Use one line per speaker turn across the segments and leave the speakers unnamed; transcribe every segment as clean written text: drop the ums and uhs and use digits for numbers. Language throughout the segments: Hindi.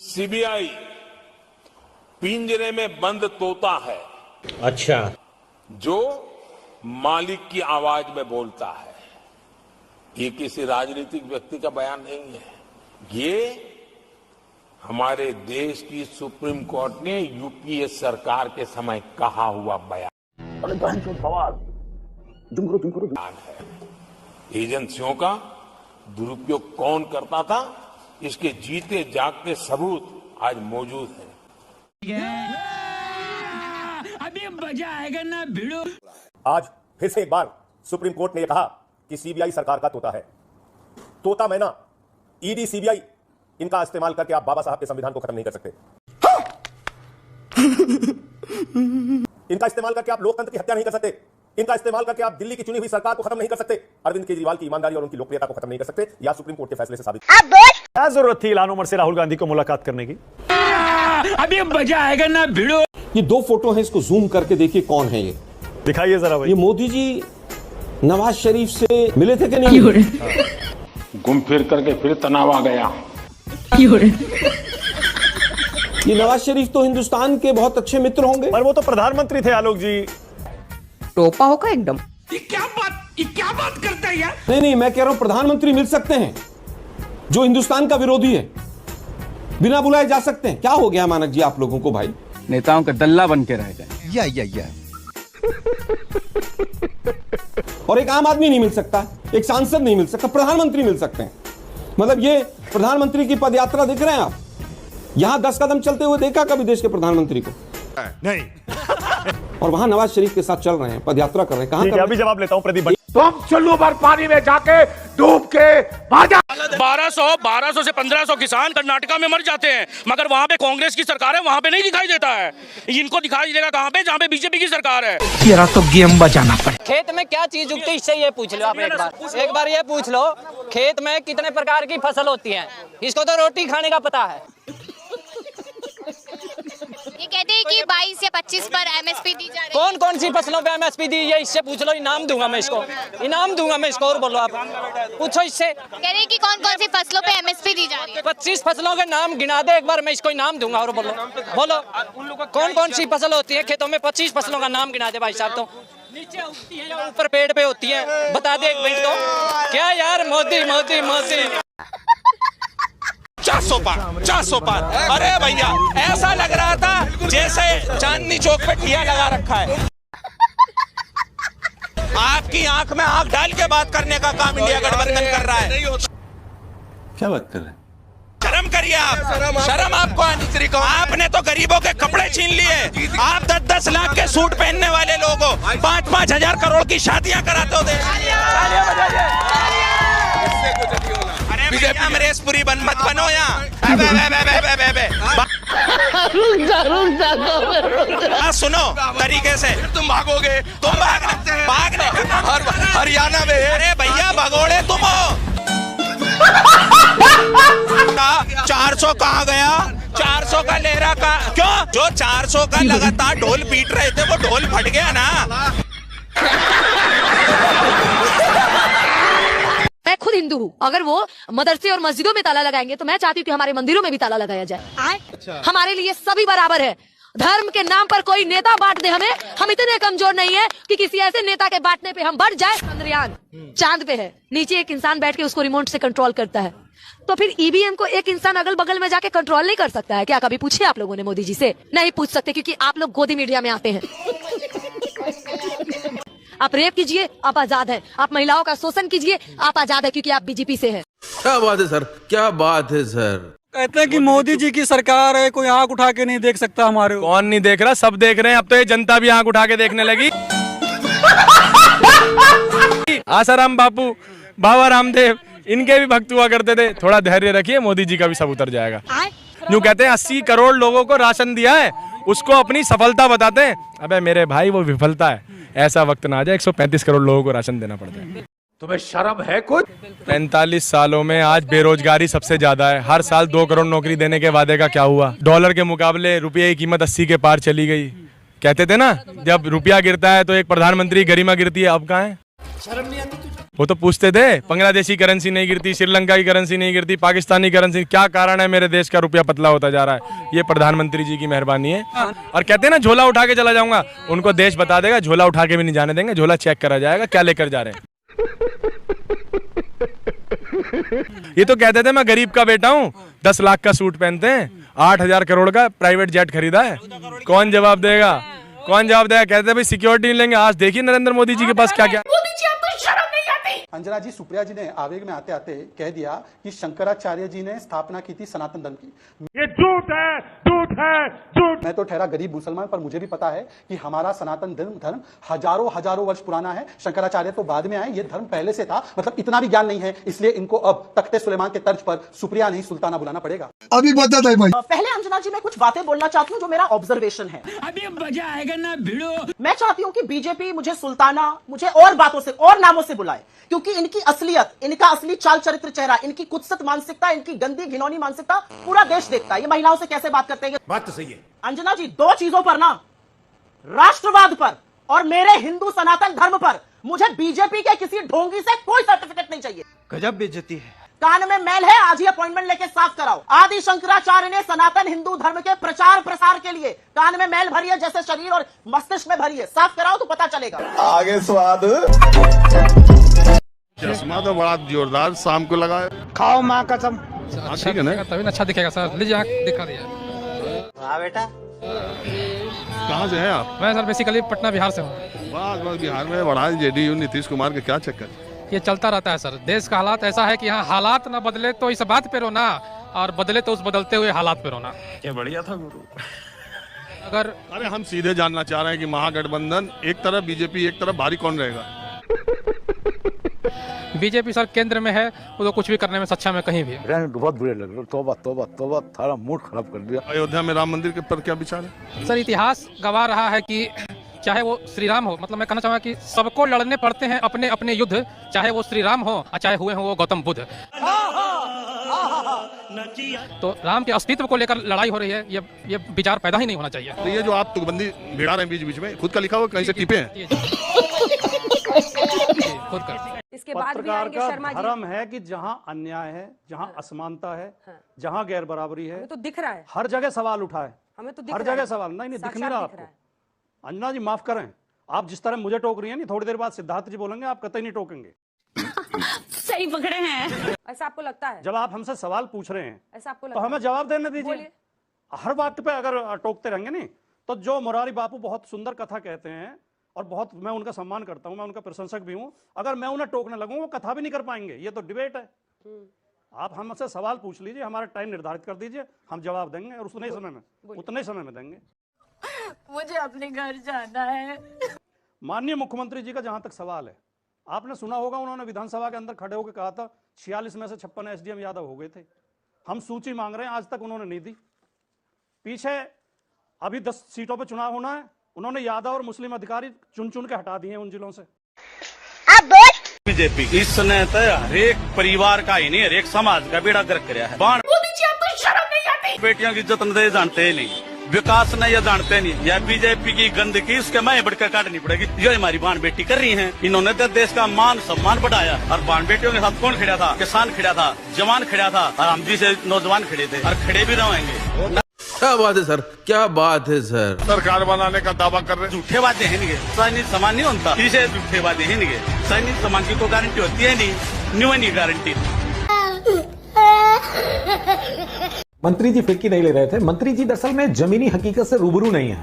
सीबीआई पिंजरे में बंद तोता है।
अच्छा।
जो मालिक की आवाज में बोलता है। ये किसी राजनीतिक व्यक्ति का बयान नहीं है। ये हमारे देश की सुप्रीम कोर्ट ने यूपीए सरकार के समय कहा हुआ बयान है। एजेंसियों का दुरुपयोग कौन करता था, इसके जीते जागते सबूत आज मौजूद है।
अभी मजा आएगा ना भिड़ो।
आज फिर से एक बार सुप्रीम कोर्ट ने यह कहा कि सीबीआई सरकार का तोता है। तोता मैना, ईडी, सीबीआई, इनका इस्तेमाल करके आप बाबा साहब के संविधान को खत्म नहीं कर सकते। इनका इस्तेमाल करके आप लोकतंत्र की हत्या नहीं कर सकते। इनका इस्तेमाल करके आप दिल्ली की चुनी हुई सरकार को खत्म नहीं कर सकते। अरविंद केजरीवाल की ईमानदारी और उनकी लोकप्रियता को खत्म नहीं कर सकते। या सुप्रीम कोर्ट के फैसले से साबित।
क्या जरूरत थी इलान उमर से राहुल गांधी को मुलाकात करने की?
अभी मजा आएगा ना भिड़ो।
ये दो फोटो हैं, इसको जूम करके देखिए कौन है ये।
दिखाइए जरा भाई।
ये मोदी जी नवाज शरीफ से मिले थे कि नहीं?
घूम फिर करके फिर तनाव आ गया।
ये नवाज शरीफ तो हिंदुस्तान के बहुत अच्छे मित्र होंगे।
पर वो तो प्रधानमंत्री थे आलोक जी।
टोपा होगा एकदम।
ये क्या बात करता है यार?
नहीं, मैं कह रहा हूं प्रधानमंत्री मिल सकते हैं जो हिंदुस्तान का विरोधी है, बिना बुलाए जा सकते हैं। क्या हो गया मानक जी आप लोगों को भाई?
नेताओं का दल्ला बन के रह गए।
या और एक आम आदमी नहीं मिल सकता, एक सांसद नहीं मिल सकता, प्रधानमंत्री मिल सकते हैं। मतलब ये प्रधानमंत्री की पदयात्रा देख रहे हैं आप? यहां 10 कदम चलते हुए देखा कभी देश के प्रधानमंत्री को?
नहीं।
और वहां नवाज शरीफ के साथ चल रहे हैं, पदयात्रा कर रहे हैं। कहां कर?
अभी जवाब लेता हूं प्रदीप।
तुम चुल्लू भर पानी में जाके डूब के मर जा।
1200 से 1500 किसान कर्नाटका में मर जाते हैं, मगर वहाँ पे कांग्रेस की सरकार है, वहाँ पे नहीं दिखाई देता है। इनको दिखाई देगा कहाँ पे? जहाँ पे बीजेपी की सरकार है।
तेरा तो गेम बजाना पड़े।
खेत में क्या चीज उगती है, इससे ये पूछ लो आप एक बार ये पूछ लो, खेत में कितने प्रकार की फसल होती है? इसको तो रोटी खाने का पता है।
ये कहते हैं कि 22 या 25 पर एमएसपी दी जा रही है।
कौन कौन सी फसलों पे एमएसपी दी है, इससे पूछ लो। इनाम दूंगा मैं इसको, इनाम दूंगा मैं इसको। और बोलो आप, पूछो इससे।
कह रहे हैं कि कौन कौन सी फसलों पे एमएसपी दी जा रही है।
25 फसलों के नाम गिना दे एक बार, मैं इसको इनाम दूंगा। और बोलो कौन कौन सी फसल होती है खेतों में? 25 फसलों का नाम गिना दे भाई साहब। तो नीचे उगती है या ऊपर पेड़ पे होती है? बता दे एक मिनट। तो क्या यार, मोदी मोदी मोदी।
400 पार। अरे भैया, ऐसा लग रहा था जैसे चांदनी चौक पे ठिया लगा रखा है। आपकी आंख में आंख डाल के बात करने का काम इंडिया गठबंधन कर रहा है।
क्या बात कर रहे हैं?
शर्म करिए आप, शर्म आपको आनी चाहिए। आपने तो गरीबों के कपड़े छीन लिए। आप 10-10 लाख के सूट पहनने वाले लोगों 5-5 हजार करोड़ की शादियां कराते हो। अमरेशपुरी मत बनो यहाँ। सुनो तरीके से, तुम भागोगे, तुम भागने हरियाणा में। अरे भैया भगोड़े तुम हो। 400 कहाँ गया? 400 का ले रहा का क्यों? जो 400 का लगातार ढोल पीट रहे थे वो ढोल फट गया ना।
मैं खुद हिंदू हूँ। अगर वो मदरसे और मस्जिदों में ताला लगाएंगे तो मैं चाहती हूँ कि हमारे मंदिरों में भी ताला लगाया जाए। हमारे लिए सभी बराबर है। धर्म के नाम पर कोई नेता बांट दे हमें, हम इतने कमजोर नहीं है कि किसी ऐसे नेता के बांटने पे हम बढ़ जाए। चंद्रयान चांद पे है, नीचे एक इंसान बैठ के उसको रिमोट से कंट्रोल करता है। तो फिर ईवीएम को एक इंसान अगल बगल में जाके कंट्रोल नहीं कर सकता है क्या? कभी पूछे आप लोगों ने मोदी जी से? नहीं पूछ सकते, क्योंकि आप लोग गोदी मीडिया में आते हैं। आप रेप कीजिए, आप आजाद हैं। आप महिलाओं का शोषण कीजिए, आप आजाद है, क्योंकि आप बीजेपी से हैं।
क्या बात है सर, क्या बात है सर।
कहते हैं कि मोदी जी की सरकार है, कोई आंख उठा के नहीं देख सकता हमारे।
कौन नहीं देख रहा? सब देख रहे हैं। अब तो ये जनता भी आंख उठा के देखने लगी। आसाराम बापू, बाबा रामदेव, इनके भी भक्त हुआ करते थे। थोड़ा धैर्य रखिए, मोदी जी का भी सब उतर जाएगा। यूं कहते हैं 80 करोड़ लोगों को राशन दिया है, उसको अपनी सफलता बताते हैं। अबे मेरे भाई, वो विफलता है। ऐसा वक्त ना आ जाए 135 करोड़ लोगों को राशन देना पड़ता है।
तुम्हें शर्म है कुछ?
45 सालों में आज बेरोजगारी सबसे ज्यादा है। हर साल 2 करोड़ नौकरी देने के वादे का क्या हुआ? डॉलर के मुकाबले रुपये की कीमत 80 के पार चली गई। कहते थे ना, जब रुपया गिरता है तो एक प्रधानमंत्री गरिमा गिरती है। अब कहाँ है?
शर्म नहीं आती तुझे?
वो तो पूछते थे बांग्लादेशी करेंसी नहीं गिरती, श्रीलंका की करेंसी नहीं गिरती, पाकिस्तानी करेंसी, क्या कारण है मेरे देश का रुपया पतला होता जा रहा है? ये प्रधानमंत्री जी की मेहरबानी है। और कहते हैं ना झोला उठा के चला जाऊंगा, उनको देश बता देगा झोला उठा के भी नहीं जाने देंगे, झोला चेक करा जाएगा क्या लेकर जा रहे हैं। ये तो कहते थे मैं गरीब का बेटा हूँ, 10 लाख का सूट पहनते हैं, 8,000 करोड़ का प्राइवेट जेट खरीदा है, कौन जवाब देगा? कौन जवाब देगा? कहते हैं भाई सिक्योरिटी नहीं लेंगे। आज देखिए नरेंद्र मोदी जी के पास क्या क्या।
अंजना जी, सुप्रिया जी ने आवेग में आते आते कह दिया कि शंकराचार्य जी ने स्थापना की थी सनातन धर्म की।
ये झूठ है, झूठ है, झूठ।
मैं तो ठहरा गरीब मुसलमान, पर मुझे भी पता है कि हमारा सनातन धर्म हजारों वर्ष पुराना है। शंकराचार्य तो बाद में आए, ये धर्म पहले से था। मतलब इतना भी ज्ञान नहीं है, इसलिए इनको अब तख्ते सुलेमान के तर्ज पर सुप्रिया नहीं सुल्ताना बुलाना पड़ेगा।
अभी बता दे भाई।
पहले अंजना जी मैं कुछ बातें बोलना चाहती हूँ जो मेरा ऑब्जर्वेशन है।
अभी मजा आएगा ना भिड़ो।
मैं चाहती हूँ कि बीजेपी मुझे सुल्ताना, मुझे और बातों से और नामों से बुलाए, क्योंकि इनकी असलियत, इनका असली चाल चरित्र चेहरा, इनकी कुत्सित मानसिकता, इनकी गंदी घिनौनी मानसिकता पूरा देश देखता है। ये महिलाओं से कैसे बात करते हैं?
बात तो सही है
अंजना जी, 2 चीजों पर ना, राष्ट्रवाद पर और मेरे हिंदू सनातन धर्म पर मुझे बीजेपी के किसी ढोंगी से कोई सर्टिफिकेट नहीं चाहिए।
गजब बेइज्जती है।
कान में मैल है, आज ही अपॉइंटमेंट लेके साफ कराओ। आदि शंकराचार्य ने सनातन हिंदू धर्म के प्रचार प्रसार के लिए कान में मैल भरी है, जैसे शरीर और मस्तिष्क में भरी है। साफ कराओ तो पता चलेगा।
आगे स्वाद
चश्मा तो बड़ा जोरदार शाम को लगा।
खाओ माँ कसम।
ठीक है ना, तभी अच्छा दिखेगा सर। लीजिए दिखा दिया।
हाँ बेटा,
कहाँ से हैं आप?
मैं सर बेसिकली पटना बिहार से हूँ।
बस बिहार में बढ़ा जेडीयू नीतीश कुमार के क्या चक्कर?
ये चलता रहता है सर, देश का हालात ऐसा है कि यहाँ हालात ना बदले तो इस बात पे रोना, और बदले तो उस बदलते हुए हालात पे रोना।
क्या बढ़िया था गुरु।
अगर
अरे हम सीधे जानना चाह रहे हैं कि महागठबंधन एक तरफ बीजेपी एक तरफ, भारी कौन रहेगा?
बीजेपी सर केंद्र में है, वो तो कुछ भी करने में सक्षम है कहीं भी।
बहुत बुरे लग रहे। तौबा तौबा तौबा, थारा मूड खराब कर दिया।
अयोध्या में राम मंदिर के पर क्या विचार है?
सर इतिहास गवाह रहा है कि चाहे वो श्री राम हो, मतलब मैं कहना चाहूँगा कि सबको लड़ने पड़ते हैं अपने अपने युद्ध, चाहे वो श्री राम हो और चाहे हुए हो वो गौतम बुद्ध। तो राम के अस्तित्व को लेकर लड़ाई हो रही है, ये विचार पैदा ही नहीं होना चाहिए।
तो ये जो आप तुकबंदी भिड़ा रहे हैं बीच बीच में, खुद का लिखा हुआ कहीं से टिपे हैं?
खुद का।
इसके बाद भी आएंगे शर्मा जी।
धर्म है कि जहाँ अन्याय है, जहाँ असमानता है, जहाँ गैर बराबरी है,
तो दिख रहा है,
हर जगह सवाल उठाए।
हमें तो दिख
हर
रहा है।
जगह सवाल नहीं दिख नहीं रहा आपको। अंजना जी माफ करें, आप जिस तरह मुझे टोक रही हैं, नहीं थोड़ी देर बाद सिद्धार्थ जी बोलेंगे, आप कतई नहीं टोकेंगे।
सही पकड़े हैं। ऐसा आपको लगता है?
जब आप हमसे सवाल पूछ रहे हैं
ऐसा आपको
तो हमें जवाब देने दीजिए। हर बात पे अगर टोकते रहेंगे नहीं तो, जो मुरारी बापू बहुत सुंदर कथा कहते हैं और बहुत मैं उनका सम्मान करता हूं, मैं उनका प्रशंसक भी हूं, अगर मैं उन्हें टोकने लगूं वो कथा भी नहीं कर पाएंगे। ये तो डिबेट है। आप हमसे सवाल पूछ लीजिए, हमारा टाइम निर्धारित कर दीजिए, हम जवाब देंगे और उतने समय में देंगे।
मुझे अपने घर जाना है।
माननीय मुख्यमंत्री जी का जहां तक सवाल है, आपने सुना होगा उन्होंने विधानसभा के अंदर खड़े होकर कहा था 46 में से 56 एसडीएम यादव हो गए थे। हम सूची मांग रहे हैं, आज तक उन्होंने नहीं दी। पीछे अभी 10 सीटों पर चुनाव होना है, उन्होंने यादव और मुस्लिम अधिकारी चुन चुन के हटा दिए हैं उन जिलों से।
बीजेपी इस समय हर एक परिवार का ही नहीं, हर एक समाज का बेड़ा गर्क कराया है। मोदी जी आपको शर्म नहीं आती? बेटियों की इज्जत नहीं जानते नहीं, विकास नहीं ये जानते नहीं। यह बीजेपी की गंदगी इसके मैं बढ़कर काटनी पड़ेगी। जो हमारी बहन बेटी कर रही हैं, इन्होंने तो देश का मान सम्मान बढ़ाया। और बहन बेटियों के साथ कौन खड़ा था? किसान खड़ा था, जवान खड़ा था, और हम जी से नौजवान खड़े थे और खड़े भी रहेंगे।
क्या बात है सर, क्या बात है सर।
सरकार बनाने का दावा कर रहे हैं।
झूठे वादे हैं नहीं, सैनिक समान नहीं होता। इसे झूठे वादे हैं नहीं, सैनिक समान की कोई गारंटी होती है नहीं, नहीं गारंटी।
मंत्री जी फिरकी नहीं ले रहे थे। मंत्री जी दरअसल में जमीनी हकीकत से रूबरू नहीं है।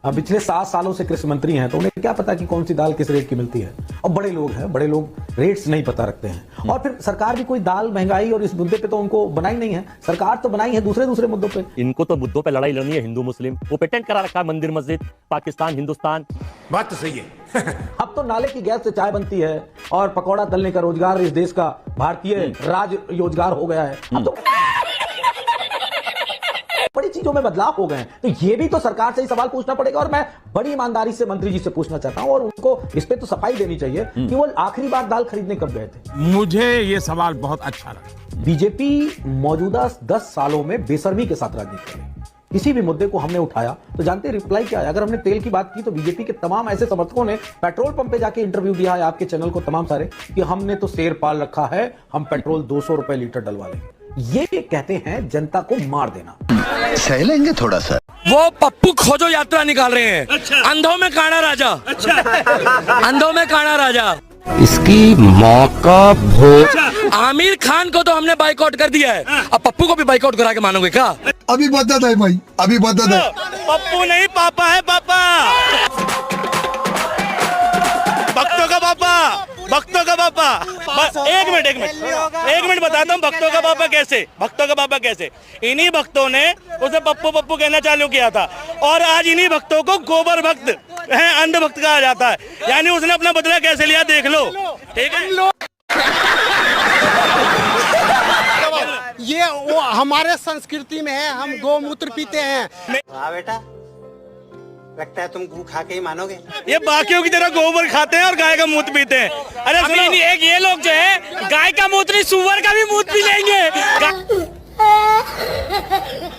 अब पिछले 7 सालों से कृषि मंत्री हैं, तो उन्हें क्या पता कि कौन सी दाल किस रेट की मिलती है। और बड़े लोग हैं, बड़े लोग रेट्स नहीं पता रखते हैं। और फिर सरकार भी कोई दाल महंगाई और इस मुद्दे पे तो उनको बनाई नहीं है। सरकार तो बनाई है दूसरे मुद्दों पे।
इनको तो मुद्दों पे लड़ाई लड़नी है, हिंदू मुस्लिम। वो पेटेंट करा रखा है, मंदिर मस्जिद, पाकिस्तान हिंदुस्तान।
बात तो सही है।
अब तो नाले की गैस से चाय बनती है और पकौड़ा तलने का रोजगार इस देश का भारतीय राज रोजगार हो गया है। अब तो बड़ी चीजों में बदलाव हो गए हैं, तो ये भी तो सरकार से ही सवाल पूछना पड़ेगा। और मैं बड़ी ईमानदारी से मंत्री जी से पूछना चाहता हूं, और उनको इस पे तो सफाई देनी चाहिए कि वो आखिरी बार दाल खरीदने कब गए थे।
मुझे ये सवाल बहुत अच्छा लगा।
बीजेपी मौजूदा 10 सालों में बेशर्मी के साथ राजनीति करे। किसी भी मुद्दे को हमने उठाया तो जानते हैं रिप्लाई क्या है। अगर हमने तेल की बात की तो बीजेपी के तमाम ऐसे समर्थकों ने पेट्रोल पंप पे जाके इंटरव्यू दिया है आपके चैनल को तमाम सारे कि हमने तो शेर पाल रखा है, हम पेट्रोल 200 रुपए लीटर डलवा लेंगे। ये कहते हैं जनता को मार देना।
सह लेंगे थोड़ा सा।
वो पप्पू खोजो यात्रा निकाल रहे हैं। अच्छा। अंधों में काना राजा। अच्छा। अंधों में काना राजा।
इसकी माँ का भोग।
आमिर खान को तो हमने बाइकआउट कर दिया है, अब पप्पू को भी बाइकआउट करा के मानोगे क्या?
अभी बदत है भाई, अभी बदत है।
पप्पू नहीं पापा है, पापा भक्तों का पापा, भक्तों का पापा। एक मिनट बताता हूँ भक्तों का पापा कैसे, भक्तों का पापा कैसे। इन्हीं भक्तों ने उसे पप्पू पप्पू कहना चालू किया था और आज इन्हीं भक्तों को गोबर भक्त है, अंध भक्त कहा जाता है। यानी उसने अपना बदला कैसे लिया देख लो, ठीक है।
ये वो हमारे संस्कृति में है, हम गोमूत्र पीते हैं।
बेटा लगता है तुम गू खा के ही मानोगे।
ये बाकियों की तरह गोबर खाते हैं और गाय का मूत्र पीते हैं। अरे सुनो, एक ये लोग जो है गाय का मूत्र नहीं सुअर का भी मूत्र पी लेंगे।